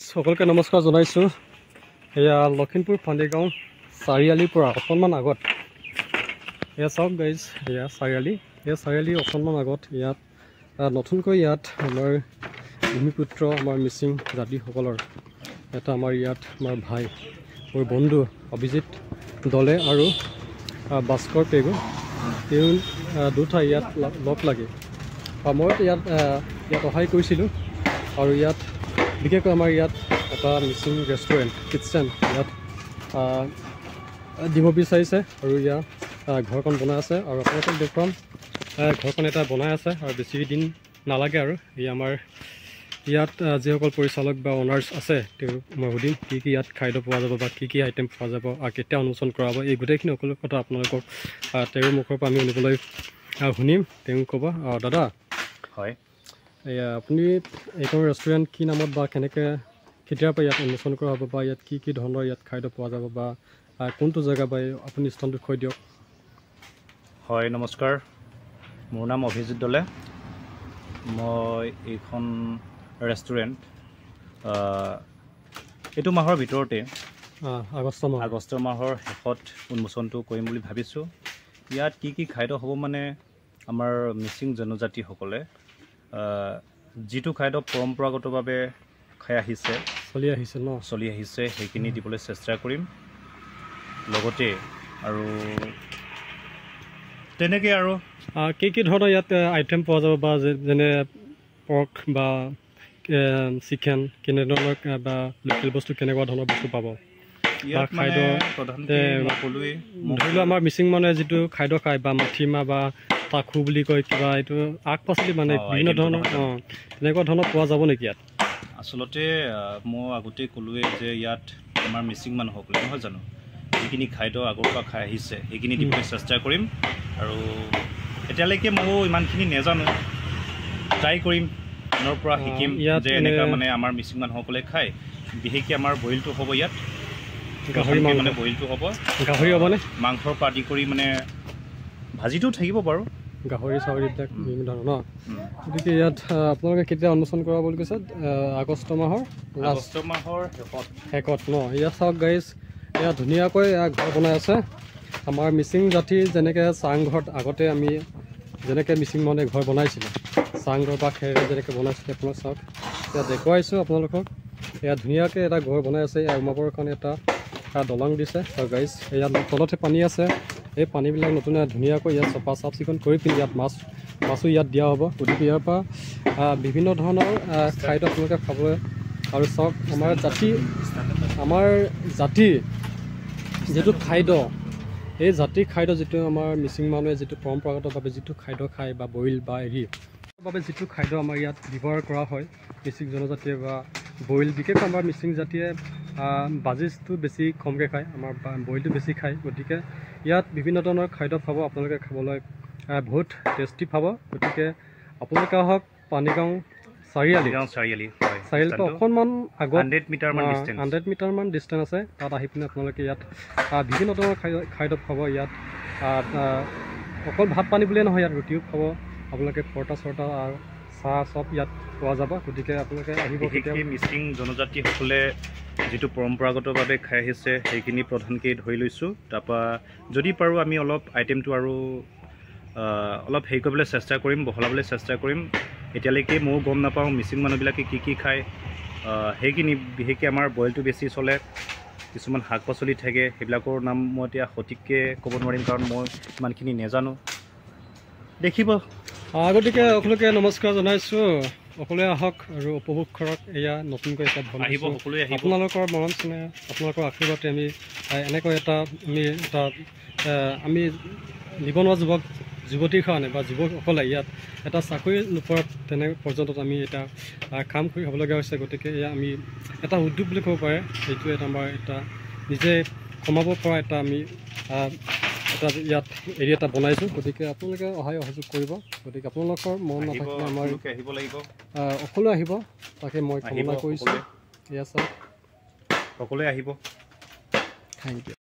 সকলকে নমস্কাৰ জনাইছোঁ। এয়া লখিমপুৰ ফান্দিগাঁও চাৰিআলিৰ পৰা অকণমান আগত এয়া চাওক গাইজ, এয়া চাৰিআলি। এই চাৰিআলি অকণমান আগত ইয়াত নতুনকৈ ইয়াত আমাৰ ভূমিপুত্ৰ আমাৰ মিচিং জাতিসকলৰ এটা আমাৰ ইয়াত আমাৰ ভাই মোৰ বন্ধু অভিজিত দলে আৰু ভাস্কৰ পেগু তেওঁ দুটা ইয়াত লগ লাগি মই ইয়াত সহায় কৰিছিলোঁ। আৰু ইয়াত বিশেষকৈ আমাৰ ইয়াত এটা মিচিং ৰেষ্টুৰেণ্ট কিটচেন ইয়াত দিব বিচাৰিছে আৰু ইয়াত ঘৰখন বনাই আছে। আৰু আপোনালোকক দেখুৱাম ঘৰখন এটা বনাই আছে আৰু বেছি দিন নালাগে। আৰু এই আমাৰ ইয়াত যিসকল পৰিচালক বা অনাৰ্ছ আছে তেওঁক মই সুধিম কি ইয়াত খাদ্য পোৱা যাব বা কি আইটেম পোৱা যাব আৰু কেতিয়া উন্মোচন কৰা হ'ব। এই গোটেইখিনি সকলো কথা আপোনালোকক তেওঁৰ মুখৰ পৰা আমি শুনিবলৈ শুনিম। তেওঁ ক'ব দাদা হয় এয়া আপুনি এইখন ৰেষ্টুৰেণ্ট কি নামত বা কেনেকৈ কেতিয়াৰ পৰা ইয়াত উন্মোচন কৰা হ'ব বা ইয়াত কি ধৰণৰ ইয়াত খাদ্য পোৱা যাব বা কোনটো জেগা বা আপুনি স্থানটো কৈ দিয়ক। হয় নমস্কাৰ, মোৰ নাম অভিজিত দলে। মই এইখন ৰেষ্টুৰেণ্ট এইটো মাহৰ ভিতৰতে আগষ্ট মাহৰ শেষত উন্মোচনটো কৰিম বুলি ভাবিছোঁ। ইয়াত কি খাদ্য হ'ব মানে আমাৰ মিচিং জনজাতিসকলে যিটো খাদ্য পৰম্পৰাগতভাৱে খাই আহিছে চলি আহিছে সেইখিনি দিবলৈ চেষ্টা কৰিম। লগতে আৰু তেনেকৈ আৰু কি ধৰণৰ ইয়াত আইটেম পোৱা যাব বা যেনে পৰ্ক বা চিকেন কেনেধৰণৰ বা লোকেল বস্তু কেনেকুৱা ধৰণৰ বস্তু পাব ইয়াত খাদ্য সকলোৱে ধৰি লওক আমাৰ মিচিং মানুহে যিটো খাদ্য খায় বা মাঠিমাহ বা টাখু বুলি কয় কিবা এইটো শাক পাচলি মানে বিভিন্ন ধৰণৰ তেনেকুৱা ধৰণৰ পোৱা যাব নেকি ইয়াত? আচলতে মই আগতেই ক'লোৱে যে ইয়াত আমাৰ মিচিং মানুহসকলে নহয় জানো যিখিনি খাদ্য আগৰ পৰা খাই আহিছে সেইখিনি দিবলৈ চেষ্টা কৰিম। আৰু এতিয়ালৈকে ময়ো ইমানখিনি নাজানো, ট্ৰাই কৰিম, আনৰ পৰা শিকিম যে এনেকুৱা মানে আমাৰ মিচিং মানুহসকলে খায়। বিশেষকৈ আমাৰ বইলটো হ'ব ইয়াত গাহৰি মানে বইলটো হ'ব, গাহৰি হ'বনে? মাংসৰ পৰা আদি কৰি মানে ভাজিটোও থাকিব বাৰু, গাহৰি চাহৰিবিলাক বিভিন্ন ধৰণৰ ন। গতিকে ইয়াত আপোনালোকে কেতিয়া উন্মোচন কৰা বুলি কৈছে? আগষ্ট মাহৰ শেষত ন। ইয়াত চাওক গাইজ, এয়া ধুনীয়াকৈ ঘৰ বনাই আছে। আমাৰ মিচিং জাতিৰ যেনেকৈ চাংঘৰত আগতে আমি যেনেকৈ মিচিং মানুহে ঘৰ বনাইছিলোঁ চাংঘৰ বা খেৰেৰে যেনেকৈ বনাইছিলে আপোনালোক চাওক। এতিয়া দেখুৱাইছোঁ আপোনালোকক। এয়া ধুনীয়াকৈ এটা ঘৰ বনাই আছে। ইয়াৰ সোমাবৰ কাৰণে এটা দলং দিছে। আৰু গাইজ ইয়াত তলতে পানী আছে। এই পানীবিলাক নতুন ধুনীয়াকৈ ইয়াত চাফ চিকুণ কৰি পিনি ইয়াত মাছো ইয়াত দিয়া হ'ব। গতিকে ইয়াৰ পৰা বিভিন্ন ধৰণৰ খাদ্য আপোনালোকে খাবলৈ। আৰু চাওক আমাৰ জাতিৰ যিটো খাদ্য, এই জাতিৰ খাদ্য যিটো আমাৰ মিচিং মানুহে যিটো পৰম্পৰাগতভাৱে যিটো খাদ্য খায় বা বইল বা বাবে যিটো খাদ্য আমাৰ ইয়াত ব্যৱহাৰ কৰা হয় মিচিং জনজাতিয়ে বা বইল, বিশেষকৈ আমাৰ মিচিং জাতিয়ে বাজিজটো বেছি কমকৈ খায়, আমাৰ বইলটো বেছি খায়। গতিকে ইয়াত বিভিন্ন ধৰণৰ খাদ্য পাব, আপোনালোকে খাবলৈ বহুত টেষ্টি পাব। গতিকে আপোনালোকে আহক পানীগাঁও চাৰিআলিৰ পৰা অকণমান আগত 100 মিটাৰমান ডিষ্টেঞ্চ আছে। তাত আহি পিনে আপোনালোকে ইয়াত বিভিন্ন ধৰণৰ খাদ্য খাব। ইয়াত অকল ভাত পানী বুলিয়ে নহয়, ইয়াত ৰুটিও খাব আপোনালোকে, পৰঠা চৰঠা আৰু চাহ চব ইয়াত পোৱা যাব। গতিকে আপোনালোকে আহিব। মিচিং জনজাতিসকলে যিটো পৰম্পৰাগতভাৱে খাই আহিছে সেইখিনি প্ৰধানকৈ ধৰি লৈছোঁ। তাৰপৰা যদি পাৰোঁ আমি অলপ আইটেমটো আৰু অলপ হেৰি কৰিবলৈ চেষ্টা কৰিম, বহলাবলৈ চেষ্টা কৰিম। এতিয়ালৈকে ময়ো গম নাপাওঁ মিচিং মানুহবিলাকে কি খায়। সেইখিনি বিশেষকৈ আমাৰ বইলটো বেছি চলে, কিছুমান শাক পাচলি থাকে সেইবিলাকৰ নাম মই এতিয়া সঠিককৈ ক'ব নোৱাৰিম কাৰণ মই ইমানখিনি নাজানো। দেখিব। গতিকে সকলোকে নমস্কাৰ জনাইছোঁ। সকলোৱে আহক আৰু উপভোগ কৰক। এয়া নতুনকৈ এটা আহিব, সকলোৱে আহিব। আপোনালোকৰ মৰম চেনেহ, আপোনালোকৰ আশীৰ্বাদে আমি এনেকৈ আমি নিবনুৱা যুৱতীৰ কাৰণে বা যুৱকসকলে ইয়াত এটা চাকৰি নোপোৱাৰ তেনে পৰ্যন্তত আমি এটা কাম কৰি হ'বলগীয়া হৈছে। গতিকে এয়া আমি এটা উদ্যোগ বুলি ক'ব পাৰে। এইটো আমাৰ এটা নিজে কমাব পৰা এটা আমি এটা ইয়াত এৰিয়া এটা বনাইছোঁ। গতিকে আপোনালোকে সহায় সহযোগ কৰিব। গতিকে আপোনালোকৰ মন নাথাকিলে আমাৰ আহিব লাগিব, সকলোৱে আহিব, তাকে মই কামনা কৰিছোঁ। এয়া চাওক, সকলোৱে আহিব। Thank U.